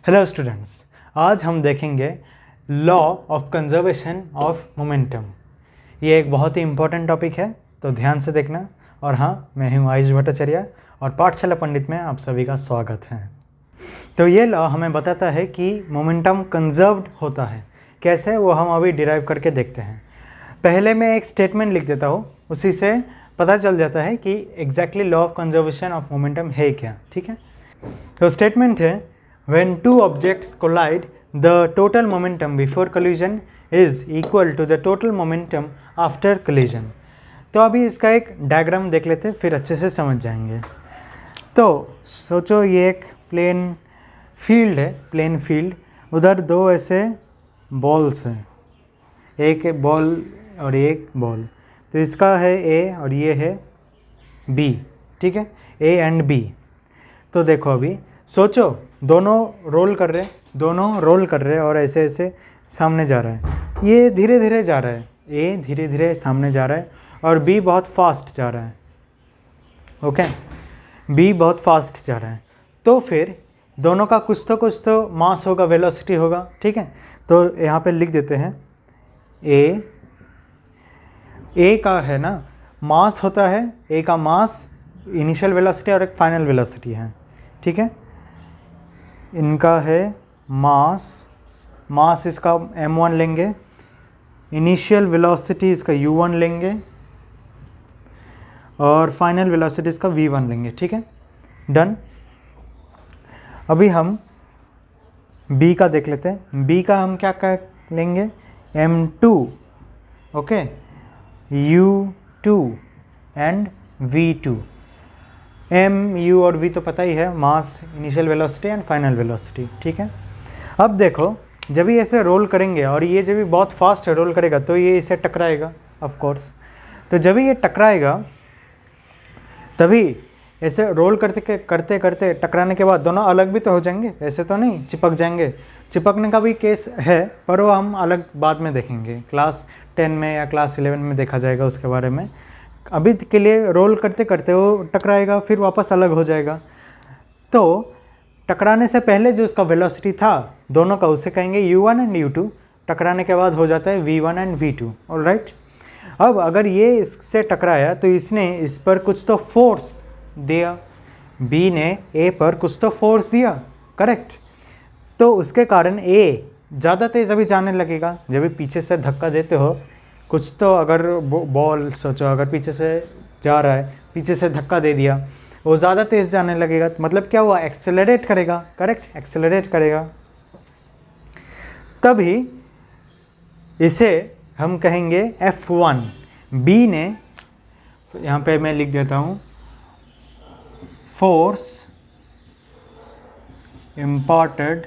Hello students, आज हम देखेंगे law of conservation of momentum. ये एक बहुत ही इम्पोर्टेंट टॉपिक है, तो ध्यान से देखना। और हाँ, मैं हूँ आयुष भट्टाचार्य और पाठशाला पंडित में आप सभी का स्वागत है। तो ये लॉ हमें बताता है कि मोमेंटम कंजर्व्ड होता है। कैसे, वो हम अभी डिराइव करके देखते हैं। पहले मैं एक स्टेटमेंट लिख देता हूँ, उसी से पता चल जाता है कि exactly law of conservation of momentum है क्या। ठीक है, तो स्टेटमेंट है when two objects collide, the total momentum before collision is equal to the total momentum after collision। तो अभी इसका एक डायग्राम देख लेते हैं, फिर अच्छे से समझ जाएंगे। तो सोचो ये एक प्लेन फील्ड है, प्लेन फील्ड। उधर दो ऐसे बॉल्स हैं, एक बॉल और एक बॉल। तो इसका है ए और ये है बी। ठीक है, ए एंड बी। तो देखो अभी सोचो दोनों रोल कर रहे और ऐसे ऐसे सामने जा रहा है। ये धीरे धीरे जा रहा है, ए धीरे धीरे सामने जा रहा है और बी बहुत फास्ट जा रहा है। ओके, बी बहुत फास्ट जा रहा है। तो फिर दोनों का कुछ तो मास होगा, वेलोसिटी होगा। ठीक है, तो यहाँ पे लिख देते हैं ए का है ना मास होता है, ए का मास इनिशियल वेलोसिटी और एक फाइनल वेलोसिटी है। ठीक है, इनका है मास इसका m1 लेंगे, इनिशियल वेलोसिटी इसका u1 लेंगे और फाइनल वेलोसिटी इसका v1 लेंगे। ठीक है, डन। अभी हम b का देख लेते हैं। b का हम क्या लेंगे, m2, okay, u2 and v2। m, u और v तो पता ही है, mass, initial velocity and final velocity. ठीक है, अब देखो जब ये ऐसे रोल करेंगे और ये जब भी बहुत फास्ट रोल करेगा तो ये इसे टकराएगा ऑफ कोर्स। तो जब ये टकराएगा तभी ऐसे रोल करते करते टकराने के बाद दोनों अलग भी तो हो जाएंगे, ऐसे तो नहीं चिपक जाएंगे। चिपकने का भी केस है, पर वो हम अलग बाद में देखेंगे, क्लास 10 में या क्लास 11 में देखा जाएगा उसके बारे में। अभी के लिए रोल करते करते वो टकराएगा, फिर वापस अलग हो जाएगा। तो टकराने से पहले जो उसका वेलोसिटी था दोनों का, उसे कहेंगे u1 एंड u2। टकराने के बाद हो जाता है v1 एंड v2। ऑलराइट, अब अगर ये इससे टकराया तो इसने इस पर कुछ तो फोर्स दिया, b ने a पर कुछ तो फोर्स दिया, करेक्ट। तो उसके कारण a ज़्यादा तेज़ अभी जाने लगेगा। जब भी पीछे से धक्का देते हो कुछ तो, अगर बॉल सोचो अगर पीछे से जा रहा है, पीछे से धक्का दे दिया, वो ज़्यादा तेज़ जाने लगेगा। मतलब क्या हुआ, एक्सेलरेट करेगा, करेक्ट, एक्सेलरेट करेगा। तभी इसे हम कहेंगे F1। बी ने, यहाँ पे मैं लिख देता हूँ, force imparted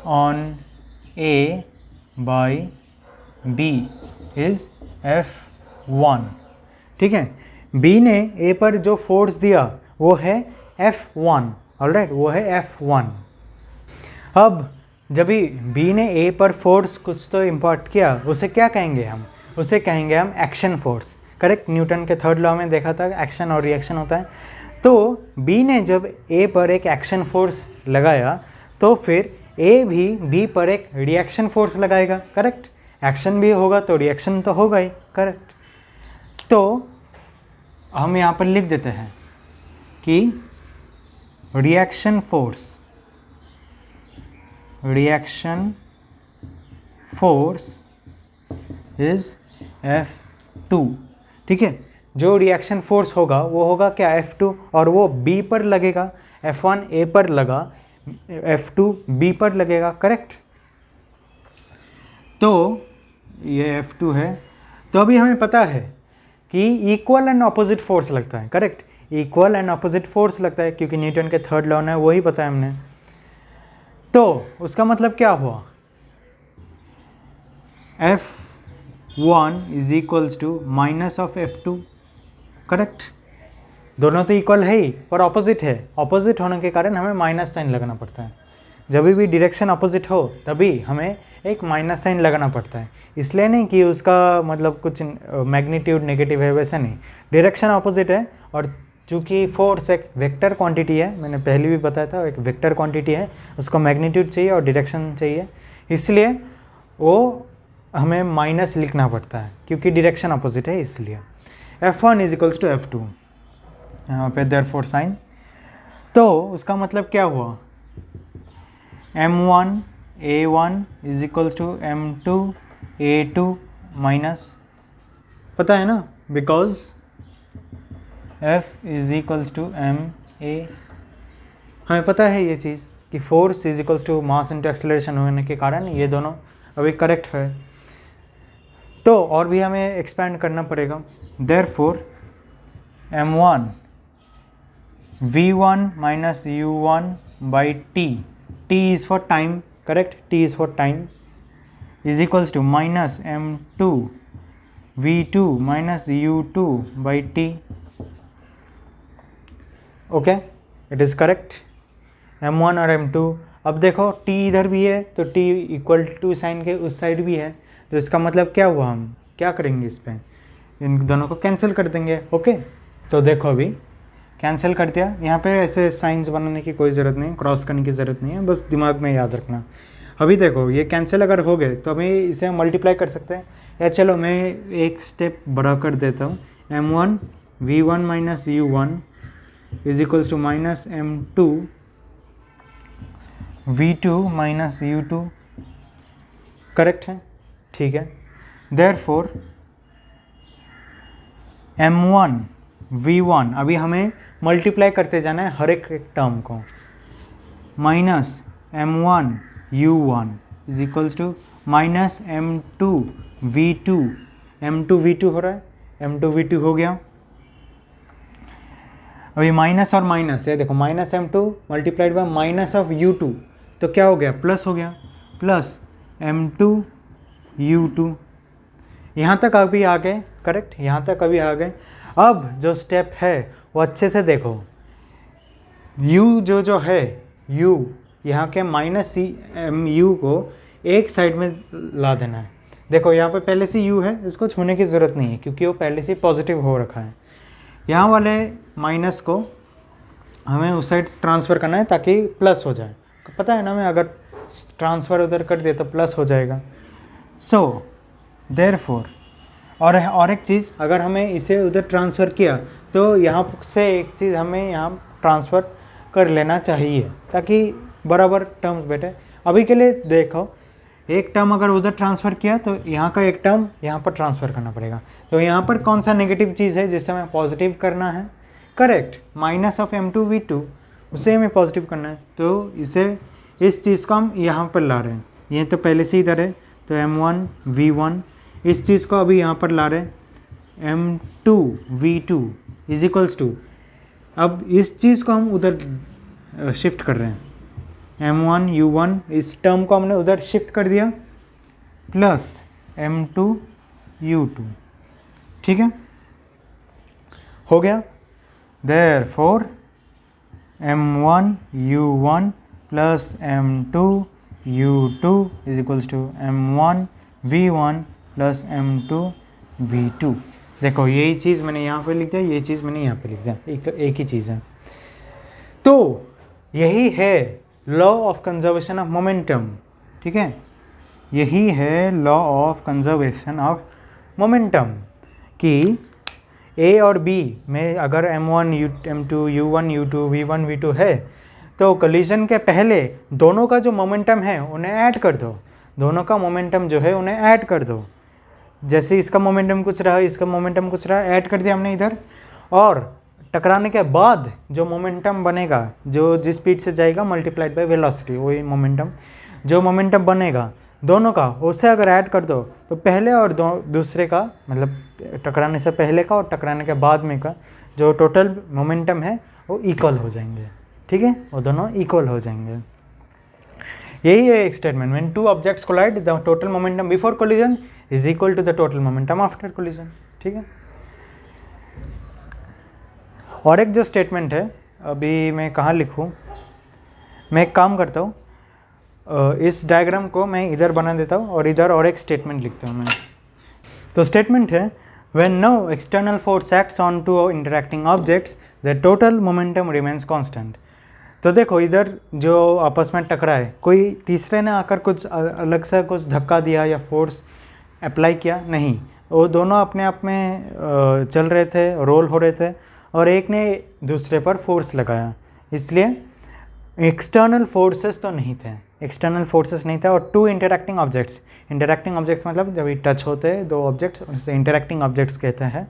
on A by B is F1। ठीक है, B ने A पर जो फोर्स दिया वो है F1। ऑलराइट, वो है F1। अब जब भी B ने A पर फोर्स कुछ तो इम्पार्ट किया, उसे क्या कहेंगे हम, उसे कहेंगे हम एक्शन फोर्स। करेक्ट, न्यूटन के थर्ड लॉ में देखा था एक्शन और रिएक्शन होता है। तो B ने जब A पर एक एक्शन फोर्स लगाया तो फिर ए भी बी पर एक रिएक्शन फोर्स लगाएगा, करेक्ट। एक्शन भी होगा तो रिएक्शन तो होगा ही, करेक्ट। तो हम यहाँ पर लिख देते हैं कि रिएक्शन फोर्स इज F2। ठीक है, जो रिएक्शन फोर्स होगा वो होगा क्या, F2, और वो B पर लगेगा। F1 A पर लगा, F2 B पर लगेगा, करेक्ट। तो ये F2 है। तो अभी हमें पता है कि इक्वल एंड ऑपोजिट फोर्स लगता है, correct. Equal and opposite force लगता है क्योंकि न्यूटन के थर्ड लॉ है, वही पता है हमने। तो उसका मतलब क्या हुआ, F1 is equals to minus of F2, correct. दोनों तो इक्वल है ही, पर ऑपोजिट है। ऑपोजिट होने के कारण हमें माइनस साइन लगाना पड़ता है। जब भी डायरेक्शन ऑपोजिट हो तभी हमें एक माइनस साइन लगाना पड़ता है। इसलिए नहीं कि उसका मतलब कुछ मैग्नीट्यूड नेगेटिव है, वैसा नहीं। डायरेक्शन ऑपोजिट है और चूँकि फोर्स एक वेक्टर क्वांटिटी है, मैंने पहले भी बताया था, एक वेक्टर क्वांटिटी है, उसको मैग्नीट्यूड चाहिए और डायरेक्शन चाहिए, इसलिए वो हमें माइनस लिखना पड़ता है क्योंकि डायरेक्शन अपोजिट है इसलिए। F1 is equals to F2, यहाँ पे देयरफॉर साइन, तो उसका मतलब क्या हुआ, M1 A1 is equals to M2 A2 minus, पता है ना, because F is equals to M A, हमें पता है ये चीज़ कि force is equals to mass into acceleration होने के कारण ये दोनों अभी करेक्ट है। तो और भी हमें एक्सपेंड करना पड़ेगा, therefore M1 V1 minus U1 by T, T is for time, correct, T is for time, is equals to minus M2 V2 minus U2 by T, okay, it is correct. M1 और M2, अब देखो T इधर भी है तो T equal to sign के उस side भी है, तो इसका मतलब क्या हुआ, हम क्या करेंगे, इस पर इन दोनों को कैंसिल कर देंगे, ओके। तो देखो अभी कैंसिल कर दिया, यहाँ पे ऐसे साइंस बनाने की कोई ज़रूरत नहीं, क्रॉस करने की ज़रूरत नहीं है, बस दिमाग में याद रखना। अभी देखो ये कैंसिल अगर हो गए तो हमें इसे मल्टीप्लाई कर सकते हैं, या चलो मैं एक स्टेप बड़ा कर देता हूँ, M1 V1 minus U1 is equals to minus M2 V2 minus U2, correct है, ठीक है। देयरफॉर M1 V1, अभी हमें मल्टीप्लाई करते जाना है हर एक टर्म को, minus M1 U1 is equals to minus M2 V2, M2 V2 हो रहा है, M2 V2 हो गया, अभी माइनस और माइनस है, देखो minus M2 multiplied by minus of U2, तो क्या हो गया, प्लस हो गया, प्लस M2 U2, यहाँ तक अभी आ गए, करेक्ट, यहाँ तक अभी आ गए। अब जो स्टेप है वो अच्छे से देखो, U जो है U, यहाँ के माइनस MU को एक साइड में ला देना है। देखो यहाँ पे पहले से U है, इसको छूने की ज़रूरत नहीं है क्योंकि वो पहले से पॉजिटिव हो रखा है। यहाँ वाले माइनस को हमें उस साइड ट्रांसफ़र करना है ताकि प्लस हो जाए, पता है ना, मैं अगर ट्रांसफ़र उधर कर दिया तो प्लस हो जाएगा। सो देयरफॉर, और एक चीज़, अगर हमें इसे उधर ट्रांसफ़र किया तो यहाँ से एक चीज़ हमें यहाँ ट्रांसफ़र कर लेना चाहिए ताकि बराबर टर्म्स बैठे। अभी के लिए देखो, एक टर्म अगर उधर ट्रांसफ़र किया तो यहाँ का एक टर्म यहाँ पर ट्रांसफ़र करना पड़ेगा, तो यहाँ पर कौन सा नेगेटिव चीज़ है जिससे हमें पॉजिटिव करना है, correct, minus of M2 V2, उसे हमें पॉजिटिव करना है, तो इसे इस चीज़ को हम यहाँ पर ला रहे हैं, ये तो पहले से इधर है, तो M1 V1, इस चीज़ को अभी यहाँ पर ला रहे हैं M2 V2 is equals to, अब इस चीज़ को हम उधर शिफ्ट कर रहे हैं, M1 U1, इस टर्म को हमने उधर शिफ्ट कर दिया, प्लस M2 U2, ठीक है, हो गया। Therefore M1 U1 plus M2 U2 is equals to M1 V1 plus M2 V2। देखो यही चीज़ मैंने यहाँ पे लिख दिया, ये चीज़ मैंने यहाँ पे लिख दिया, एक ही चीज़ है। तो यही है law of conservation of momentum, ठीक है, यही है law of conservation of momentum कि A और B में अगर M1 M2 U1 U2 V1 V2 है तो कोलिजन के पहले दोनों का जो मोमेंटम है उन्हें ऐड कर दो, दोनों का मोमेंटम जो है उन्हें ऐड कर दो, जैसे इसका मोमेंटम कुछ रहा, इसका मोमेंटम कुछ रहा, ऐड कर दिया हमने इधर, और टकराने के बाद जो मोमेंटम बनेगा, जो जिस स्पीड से जाएगा मल्टीप्लाइड बाय वेलोसिटी, वही मोमेंटम, जो मोमेंटम बनेगा दोनों का, उसे अगर ऐड कर दो तो पहले और दूसरे का, मतलब टकराने से पहले का और टकराने के बाद में का जो टोटल मोमेंटम है वो इक्वल हो जाएंगे, ठीक है, वो दोनों इक्वल हो जाएंगे। यही है एक statement, when two objects collide the total momentum before collision is equal to the total momentum after collision, ठीक है। और एक जो स्टेटमेंट है, अभी मैं कहाँ लिखूँ, मैं एक काम करता हूँ, इस डायग्राम को मैं इधर बना देता हूँ और इधर और एक स्टेटमेंट लिखता हूँ मैं। तो स्टेटमेंट है When no external force acts on two interacting objects, the total momentum remains constant. तो देखो इधर जो आपस में टकराए, कोई तीसरे ने आकर कुछ अलग से कुछ धक्का दिया या फोर्स अप्लाई किया नहीं, वो दोनों अपने आप में चल रहे थे, रोल हो रहे थे, और एक ने दूसरे पर फोर्स लगाया, इसलिए एक्सटर्नल फोर्सेस तो नहीं थे, एक्सटर्नल फोर्सेस नहीं थे। और टू इंटरैक्टिंग ऑब्जेक्ट्स मतलब जब ये टच होते हैं दो ऑब्जेक्ट्स, उसे इंटरैक्टिंग ऑब्जेक्ट्स कहते हैं।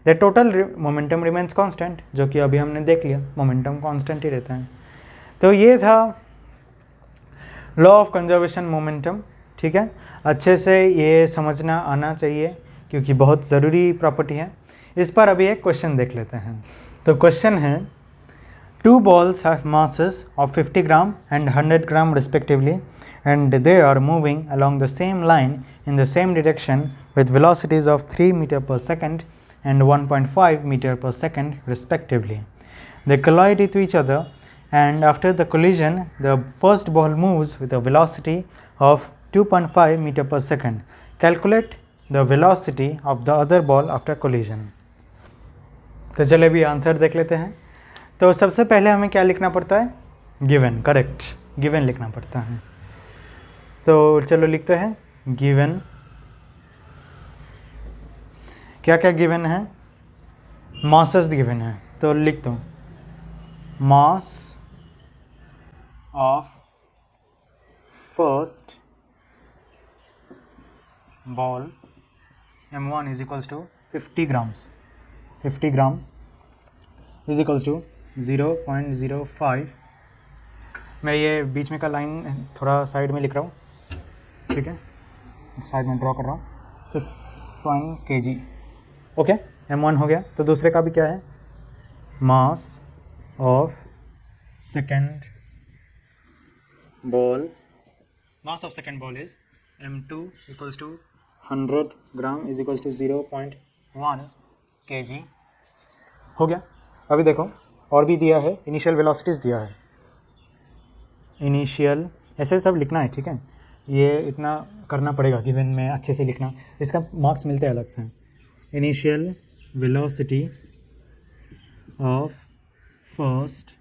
The total momentum remains constant, जो कि अभी हमने देख लिया, मोमेंटम कांस्टेंट ही रहता है। तो ये था लॉ ऑफ कंजर्वेशन मोमेंटम, ठीक है। अच्छे से ये समझना आना चाहिए क्योंकि बहुत ज़रूरी प्रॉपर्टी है। इस पर अभी एक क्वेश्चन देख लेते हैं। तो क्वेश्चन है, two balls have masses of 50 gram and 100 gram respectively, and they are moving along the same line in the same direction with velocities of 3 meter per second and 1.5 meter per second respectively. They collide with each other, and after the collision, the first ball moves with a velocity of 2.5 meter per second. Calculate the velocity of the other ball after collision. तो चलिए अभी answer देख लेते हैं। तो सबसे पहले हमें क्या लिखना पड़ता है? गिवन, करेक्ट, गिवन लिखना पड़ता है। तो चलो लिखते हैं गिवन। क्या क्या गिवन है? मासेस गिवन है, तो लिख दो mass of first ball m1 is equals to 50 grams, 50 gram is equals to 0.05। मैं ये बीच में का लाइन थोड़ा साइड में लिख रहा हूँ, ठीक है, साइड में ड्रॉ कर रहा हूँ, 50 kg। ओके, m1 हो गया। तो दूसरे का भी क्या है? Mass of second ball, mass of second ball is m2 equals to 100 gram is equals to 0.1 kg। हो गया। अभी देखो और भी दिया है, इनिशियल वेलोसिटीज़ दिया है, इनिशियल ऐसे सब लिखना है, ठीक है। ये इतना करना पड़ेगा गिवन में, अच्छे से लिखना, इसका मार्क्स मिलते हैं अलग से। Initial velocity of first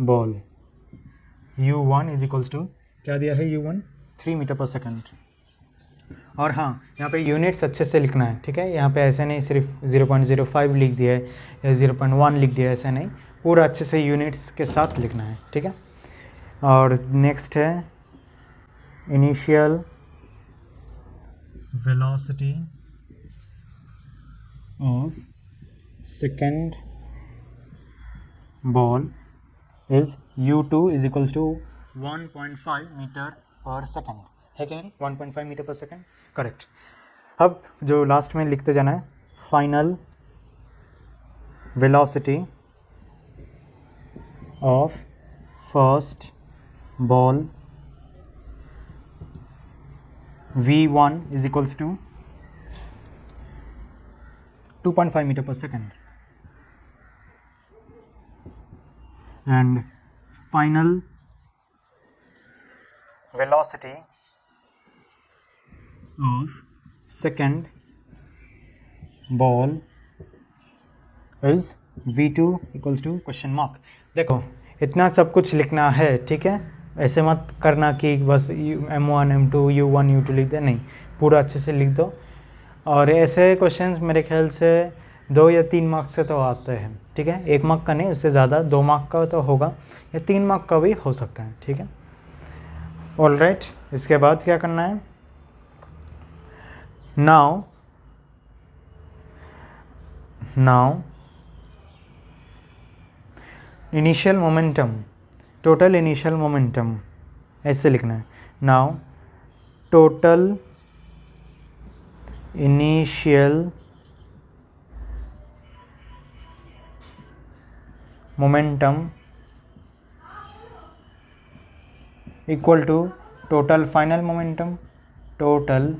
ball u1 is equals to, क्या दिया है u1? 3 metre per second. और हाँ, यहाँ पे यूनिट्स अच्छे से लिखना है, ठीक है। यहाँ पे ऐसे नहीं सिर्फ 0.05 लिख दिया है या 0.1 लिख दिया है, ऐसे नहीं, पूरा अच्छे से यूनिट्स के साथ लिखना है, ठीक है। और नेक्स्ट है initial velocity of second ball is u2 is equals to 1.5 metre per second, है क्या नहीं? 1.5 मीटर पर सेकेंड, करेक्ट। अब जो लास्ट में लिखते जाना है, final velocity of first ball v1 is equals to 2.5 metre per second, and final velocity of second ball is v2 equals to question mark। देखो इतना सब कुछ लिखना है, ठीक है। ऐसे मत करना कि बस m1 m2 u1 u2 लिख दे, नहीं, पूरा अच्छे से लिख दो। और ऐसे क्वेश्चंस मेरे ख्याल से 2 या 3 मार्क्स से तो आते हैं, ठीक है। 1 मार्क का नहीं, उससे ज़्यादा 2 मार्क का तो होगा या 3 मार्क का भी हो सकता है, ठीक है। ऑल राइट, इसके बाद क्या करना है? Now initial momentum, total initial momentum ऐसे लिखना है। Now total initial momentum equal to total final momentum, total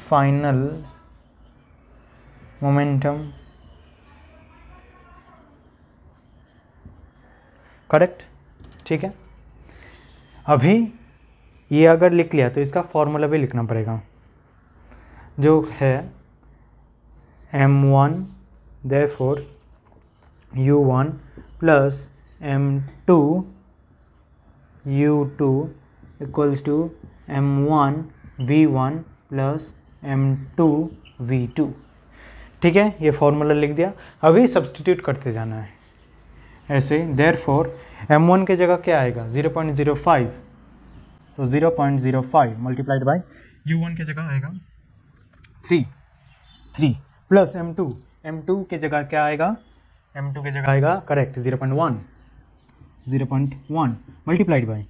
final momentum, correct, ठीक है। अभी ये अगर लिख लिया तो इसका फॉर्मूला भी लिखना पड़ेगा, जो है m1 therefore u1 plus m2 u2 equals to m1 v1 plus m2 v2। ठीक है, ये फॉर्मूला लिख दिया। अभी सब्सटीट्यूट करते जाना है ऐसे। देयरफॉर m1 की जगह क्या आएगा 0.05, सो 0.05 मल्टीप्लाइड बाय u1 की जगह आएगा 3 प्लस m2 की जगह क्या आएगा, m2 की जगह आएगा करेक्ट 0.1 मल्टीप्लाइड बाय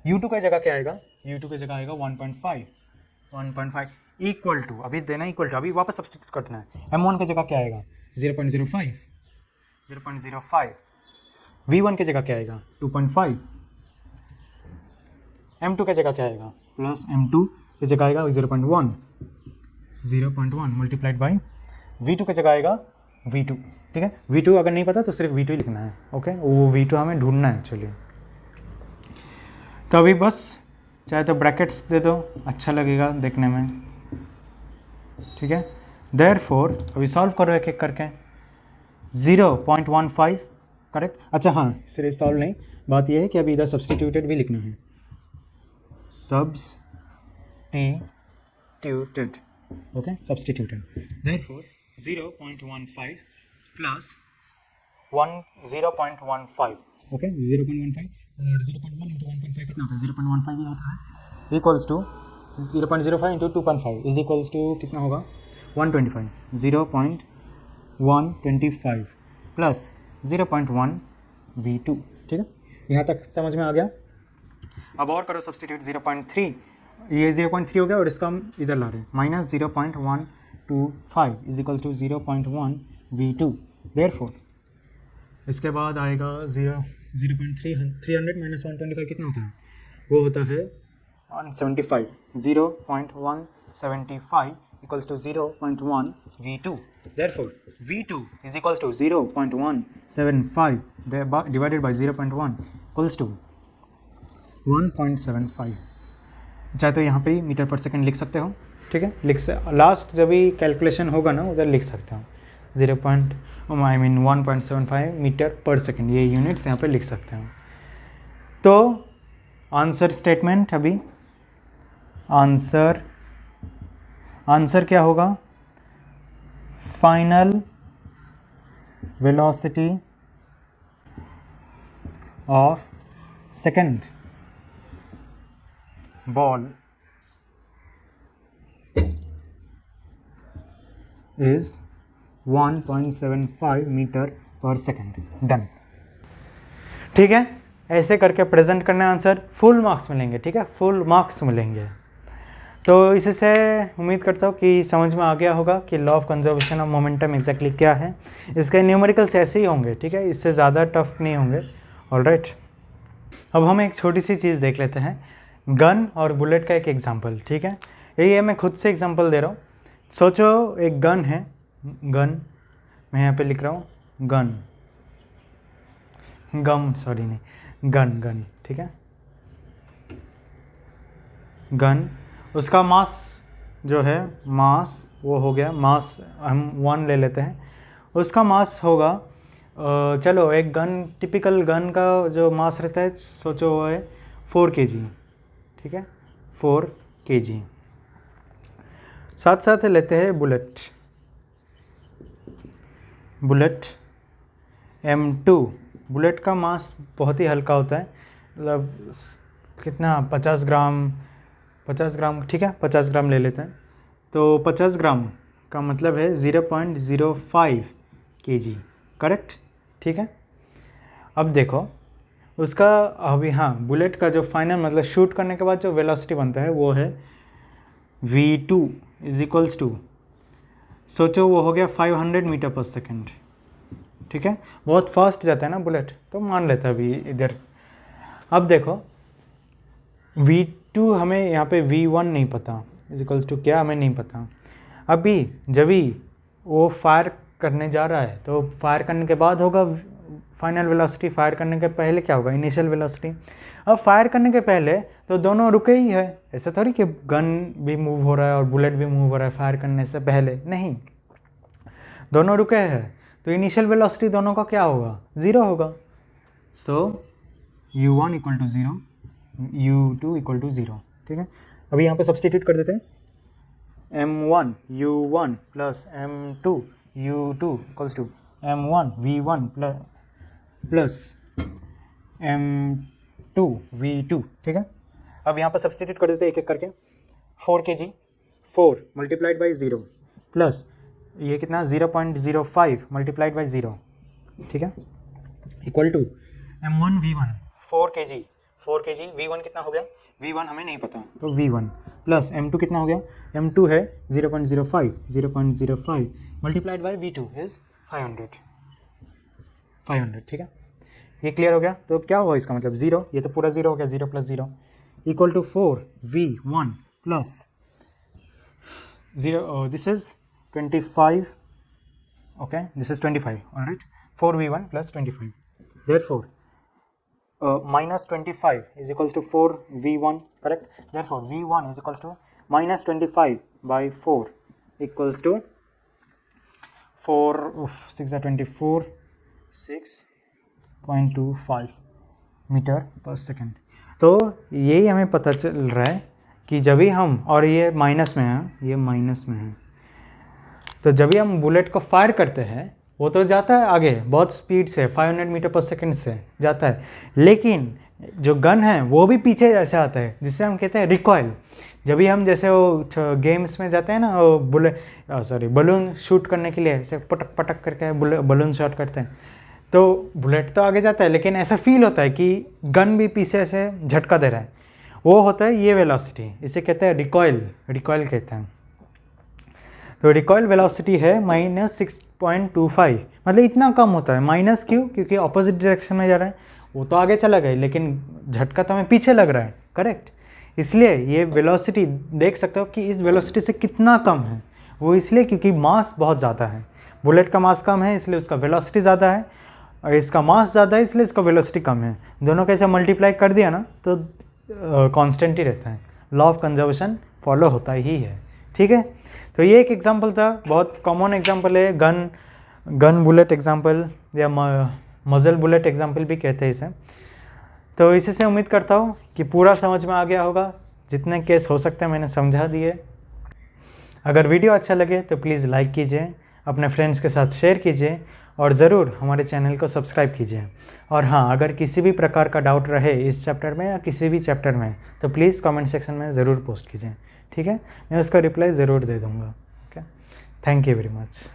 u2 की जगह क्या आएगा, u2 की जगह आएगा 1.5 इक्वल टू, अभी देना इक्वल टू, अभी वापस सब्सटीट्यूट करना है। m1 की जगह क्या आएगा 0.05 v1 की जगह क्या आएगा 2.5, m2 की जगह क्या आएगा प्लस m2 की जगह आएगा 0.1 मल्टीप्लाइड बाई v2 की जगह आएगा v2। ठीक है, v2 अगर नहीं पता तो सिर्फ v2 ही लिखना है। ओके, वो v2 हमें ढूंढना है। चलिए, तो अभी बस चाहे तो ब्रैकेट्स दे दो, अच्छा लगेगा देखने में। ठीक है, देयरफॉर अभी सॉल्व करो एक एक करके। 0.15 करेक्ट। अच्छा हाँ, सिर्फ सॉल्व नहीं, बात यह है कि अभी इधर सब्सटीट्यूटेड भी लिखना है, substituted. Okay, substituted. Therefore 0.15 plus 0.15। Okay, 0.15 और 0.1 इंटू 1.5 कितना होता है 0.15 ही होता है, equals to 0.05 into 2.5 is equals to कितना होगा 125। 0.125 प्लस 0.1 v2। ठीक है, यहाँ तक समझ में आ गया। अब और करो सब्सटीट्यूट 0.3, ये 0.3 हो गया और इसका हम इधर ला रहे हैं minus 0.125 is equals to 0.1 v2। Therefore इसके बाद आएगा 300 माइनस 125 कितना होता है, वो होता है 175। 0.175 equals to 0.1 v2। Therefore, v2 is equals to 0.175 divided by 0.1 equals to 1.75। चाहे तो यहाँ पे ही मीटर पर सेकंड लिख सकते हो। ठीक है, लास्ट जब भी कैलकुलेशन होगा ना उधर लिख सकते हो 1.75 मीटर पर सेकंड, ये यूनिट्स यहाँ पे लिख सकते हो। तो आंसर स्टेटमेंट, अभी आंसर क्या होगा, final velocity of second ball is 1.75 metre per second. Done. ठीक है, ऐसे करके प्रेजेंट करना आंसर, फुल मार्क्स मिलेंगे। ठीक है, फुल मार्क्स मिलेंगे। तो इससे उम्मीद करता हूँ कि समझ में आ गया होगा कि law of conservation of momentum exactly क्या है। इसके न्यूमेरिकल्स ऐसे ही होंगे। ठीक है, इससे ज़्यादा टफ नहीं होंगे। ऑलराइट, अब हम एक छोटी सी चीज़ देख लेते हैं, गन और बुलेट का एक एग्जांपल। ठीक है, ये मैं खुद से एग्जांपल दे रहा हूँ। सोचो एक गन है, गन मैं यहाँ पे लिख रहा हूँ गन। ठीक है, गन, उसका मास जो है, मास वो हो गया, मास हम 1 ले लेते हैं। उसका मास होगा चलो एक गन, टिपिकल गन का जो मास रहता है सोचो वो है 4 kg। ठीक है, 4 kg। साथ साथ लेते हैं बुलेट M2। बुलेट का मास बहुत ही हल्का होता है, मतलब कितना 50 ग्राम। ठीक है, 50 ग्राम ले लेते हैं। तो 50 ग्राम का मतलब है 0.05 kg। करेक्ट। ठीक है, अब देखो उसका, अभी हाँ, बुलेट का जो फाइनल मतलब शूट करने के बाद जो वेलोसिटी बनता है वो है v2 इज इक्वल्स टू, सोचो वो हो गया 500 मीटर पर सेकेंड। ठीक है, बहुत फास्ट जाता है ना बुलेट, तो मान लेता है अभी इधर। अब देखो v2 हमें यहाँ पे v1 नहीं पता, इज इक्वल्स टू क्या हमें नहीं पता। अभी जब भी वो फायर करने जा रहा है तो फायर करने के बाद होगा फाइनल वेलोसिटी, फायर करने के पहले क्या होगा इनिशियल वेलोसिटी। अब फायर करने के पहले तो दोनों रुके ही है, ऐसा थोड़ी कि गन भी मूव हो रहा है और बुलेट भी मूव हो रहा है फायर करने से पहले, नहीं। दोनों रुके हैं, तो इनिशियल वेलोसिटी दोनों का क्या होगा, 0 होगा। So u1 equal to 0, u2 equal to 0, ठीक है। अभी यहाँ पे सब्सटीट्यूट कर देते हैं, m1 u1 plus m2 u2 equals to m1 v1 plus m2 v2, ठीक है। अब यहाँ पर सब्सटीट्यूट कर देते हैं एक एक करके, 4 kg 4 मल्टीप्लाइड बाई 0 प्लस ये कितना 0.05 मल्टीप्लाइड बाई 0, ठीक है, equal to m1 v1 4 kg v1 कितना हो गया, v1 हमें नहीं पता तो v1 प्लस m2 कितना हो गया, m2 है 0.05 मल्टीप्लाइड बाई v2 इज 500, ठीक है। ये क्लियर हो गया। तो क्या हुआ इसका मतलब 0, ये तो पूरा 0 हो गया, 0 plus 0 equal to 4v1 plus 0, this is 25, okay, this is 25, alright, 4v1 plus 25, therefore minus 25 is equals to 4v1, correct, therefore v1 is equals to minus 25 by 4 equals to 6 are 24, 6.25 metre per second. तो यही हमें पता चल रहा है कि जब भी हम, और ये माइनस में है, ये माइनस में है, तो जब भी हम बुलेट को फायर करते हैं वो तो जाता है आगे बहुत स्पीड से, 500 मीटर पर सेकंड से जाता है, लेकिन जो गन है वो भी पीछे ऐसे आता है, जिससे हम कहते हैं रिकॉयल। जब भी हम जैसे वो गेम्स में जाते हैं ना, वो बलून शूट करने के लिए ऐसे पटक पटक करके बलून शॉट करते हैं, तो बुलेट तो आगे जाता है, लेकिन ऐसा फील होता है कि गन भी पीछे ऐसे झटका दे रहा है, वो होता है ये वेलोसिटी, इसे कहते हैं रिकॉयल कहते हैं। तो रिकॉयल वेलोसिटी है -6.25, मतलब इतना कम होता है। माइनस क्यों, क्योंकि ऑपोजिट डायरेक्शन में जा रहा है, वो तो आगे चला गया लेकिन झटका तो हमें पीछे लग रहा है, करेक्ट। इसलिए ये वेलोसिटी देख सकते हो कि इस वेलोसिटी से कितना कम है, वो इसलिए क्योंकि मास बहुत ज़्यादा है। बुलेट का मास कम है इसलिए उसका वेलोसिटी ज़्यादा है, और इसका मास ज़्यादा है इसलिए इसका वेलोसिटी कम है। दोनों का ऐसे मल्टीप्लाई कर दिया ना तो कांस्टेंट ही रहता है, लॉ ऑफ कंजर्वेशन फॉलो होता ही है, ठीक है। तो ये एक एग्जांपल था, बहुत कॉमन एग्जांपल है, गन बुलेट एग्जांपल या मजल बुलेट एग्जांपल भी कहते हैं इसे। तो इसी से उम्मीद करता हूँ कि पूरा समझ में आ गया होगा, जितने केस हो सकते हैं मैंने समझा दिए। अगर वीडियो अच्छा लगे तो प्लीज़ लाइक कीजिए, अपने फ्रेंड्स के साथ शेयर कीजिए, और ज़रूर हमारे चैनल को सब्सक्राइब कीजिए। और हाँ, अगर किसी भी प्रकार का डाउट रहे इस चैप्टर में या किसी भी चैप्टर में, तो प्लीज़ कमेंट सेक्शन में ज़रूर पोस्ट कीजिए, ठीक है। मैं उसका रिप्लाई ज़रूर दे दूँगा, okay. Thank you very much.